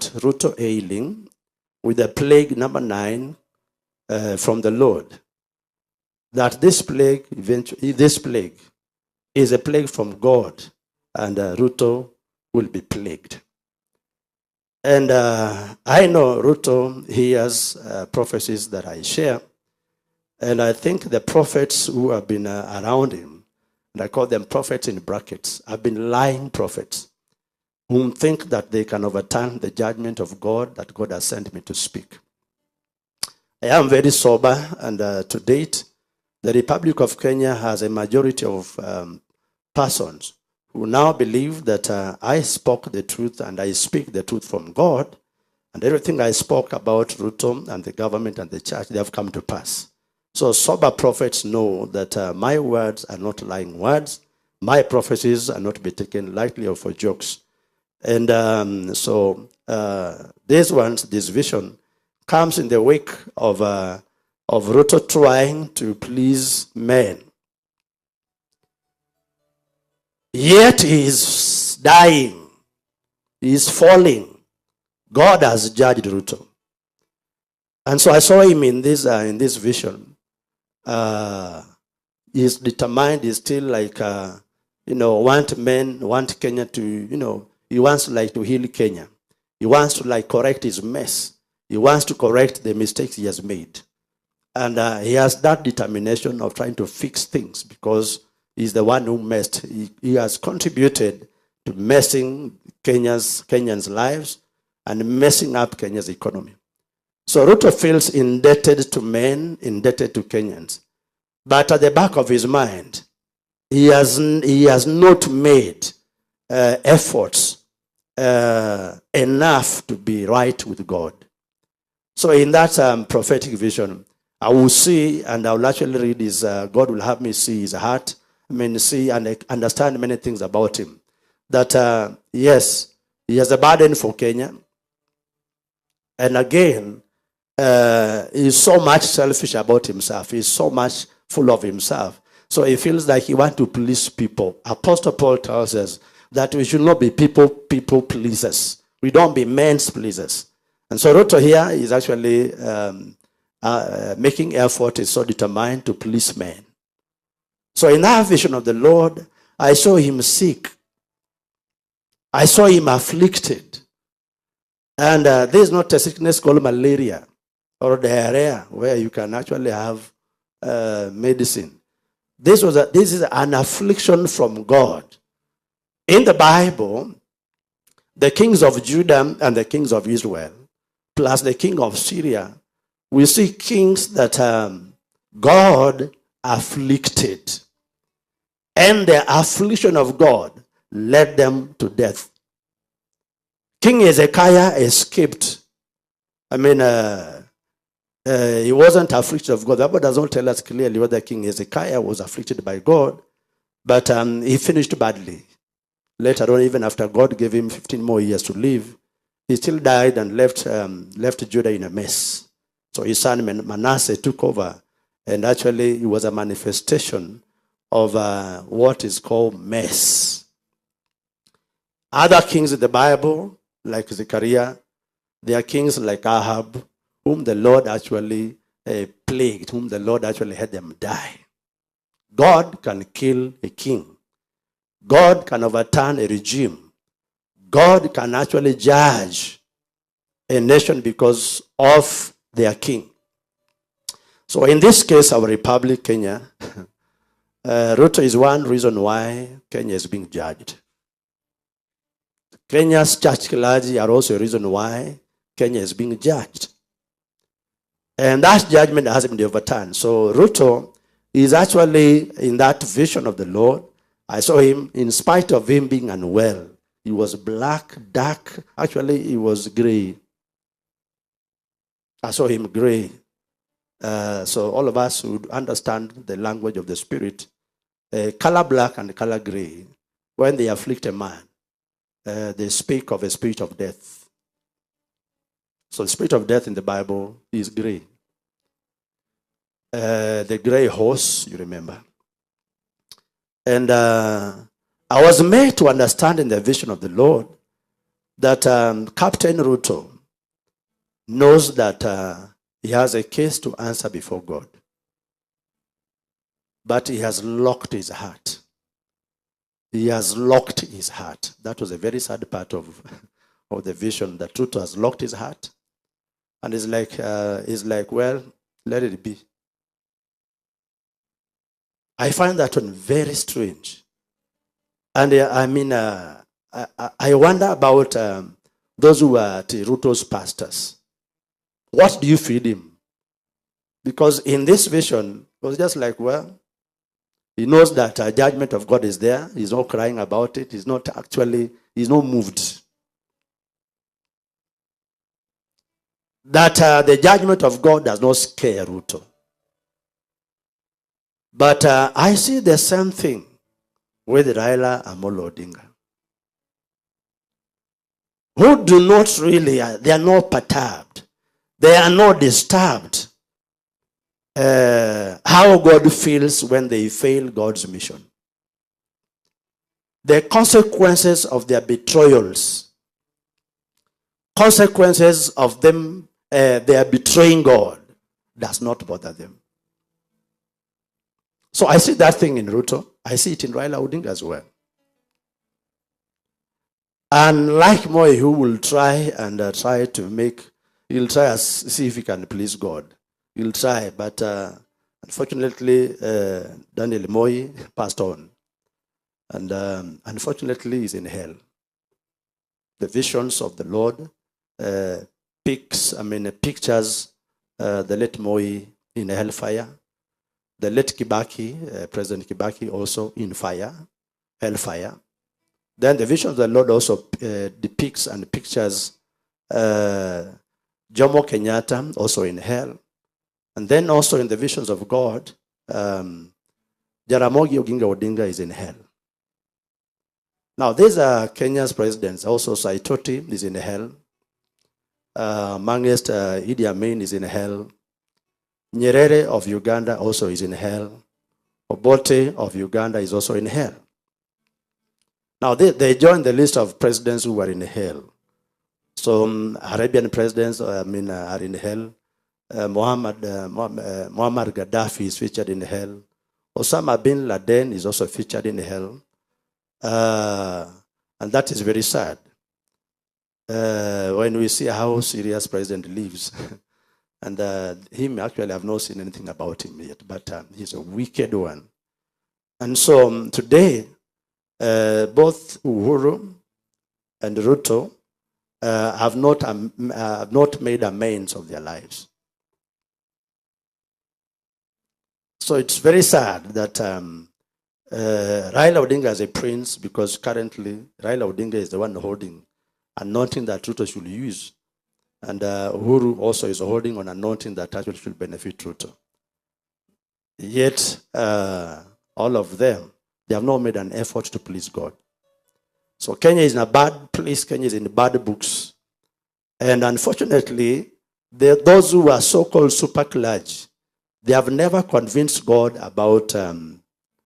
Ruto ailing with the plague number 9 from the Lord. That this plague, eventually, this plague is a plague from God, and Ruto will be plagued. And I know Ruto hears prophecies that I share, and I think the prophets who have been around him, and I call them prophets in brackets, have been lying prophets, whom think that they can overturn the judgment of God that God has sent me to speak. I am very sober, and to date, the Republic of Kenya has a majority of persons who now believe that I spoke the truth and I speak the truth from God, and everything I spoke about Ruto and the government and the church, they have come to pass. So sober prophets know that my words are not lying words. My prophecies are not to be taken lightly or for jokes. And this vision comes in the wake of Ruto trying to please men. Yet he is dying. He is falling. God has judged Ruto. And so I saw him in this vision. He's determined, he's still like, want Kenya to, he wants to heal Kenya. He wants to correct his mess. He wants to correct the mistakes he has made. And he has that determination of trying to fix things because he's the one who messed. He has contributed to messing Kenyans' lives and messing up Kenya's economy. So Ruto feels indebted to men, indebted to Kenyans. But at the back of his mind, he has not made efforts enough to be right with God. So in that prophetic vision, I will see, and I will actually read his, God will have me see his heart, see and understand many things about him. That, yes, he has a burden for Kenya. And again, he's so much selfish about himself. He's so much full of himself. So he feels like he wants to please people. Apostle Paul tells us that we should not be people pleasers. We don't be men's pleasers. And so Ruto here is actually making effort, is so determined to please men. So in that vision of the Lord, I saw him sick. I saw him afflicted. And there is not a sickness called malaria or diarrhea where you can actually have medicine. This is an affliction from God. In the Bible, the kings of Judah and the kings of Israel, plus the king of Syria, we see kings that God afflicted. And the affliction of God led them to death. King Hezekiah escaped. He wasn't afflicted of God. The Bible does not tell us clearly whether King Hezekiah was afflicted by God, but he finished badly. Later on, even after God gave him 15 more years to live, he still died and left Judah in a mess. So his son Manasseh took over, and actually it was a manifestation of what is called mess. Other kings in the Bible, like Zechariah, they are kings like Ahab, whom the Lord actually plagued, whom the Lord actually had them die. God can kill a king. God can overturn a regime. God can actually judge a nation because of their king. So in this case, our republic, Kenya, Ruto is one reason why Kenya is being judged. Kenya's church clergy are also a reason why Kenya is being judged. And that judgment hasn't been overturned. So Ruto is actually in that vision of the Lord. I saw him, in spite of him being unwell. He was black, dark. Actually, he was gray. I saw him gray. So all of us who understand the language of the Spirit, color black and color gray, when they afflict a man, they speak of a spirit of death. So the spirit of death in the Bible is gray. The gray horse, you remember. And I was made to understand in the vision of the Lord that Captain Ruto knows that he has a case to answer before God. But he has locked his heart. He has locked his heart. That was a very sad part of the vision, that Ruto has locked his heart. And it's like, well, let it be. I find that one very strange. And I wonder about those who are Ruto's pastors. What do you feed him? Because in this vision, it was just like, well, he knows that judgment of God is there. He's not crying about it. He's not moved. That the judgment of God does not scare Ruto. But I see the same thing with Raila Amolo Odinga, who do not really, they are not perturbed. They are not disturbed how God feels when they fail God's mission. The consequences of their betrayals, consequences of them, they are betraying God, does not bother them. So I see that thing in Ruto. I see it in Raila Odinga as well. And like Moi, who will try and he'll try and see if he can please God. He'll try, but unfortunately, Daniel Moi passed on. And unfortunately, he's in hell. The visions of the Lord pictures the late Moi in hellfire. The late Kibaki, President Kibaki, also in hellfire. Then the vision of the Lord also depicts and pictures Jomo Kenyatta, also in hell. And then also in the visions of God, Jaramogi Oginga Odinga is in hell. Now, these are Kenya's presidents. Also, Saitoti is in hell. Mangest Idi Amin is in hell. Nyerere of Uganda also is in hell. Obote of Uganda is also in hell. Now, they join the list of presidents who were in hell. So, Arabian presidents are in hell. Muammar Gaddafi is featured in hell. Osama bin Laden is also featured in hell. And that is very sad. When we see how Syria's president lives. And him, actually, I've not seen anything about him yet, but he's a wicked one. And so today, both Uhuru and Ruto have not made amends of their lives. So it's very sad that Raila Odinga is a prince, because currently Raila Odinga is the one holding anointing that Ruto should use. And Uhuru also is holding on anointing that actually should benefit Ruto. Yet, all of them, they have not made an effort to please God. So Kenya is in a bad place. Kenya is in bad books. And unfortunately, those who are so-called super clergy, they have never convinced God about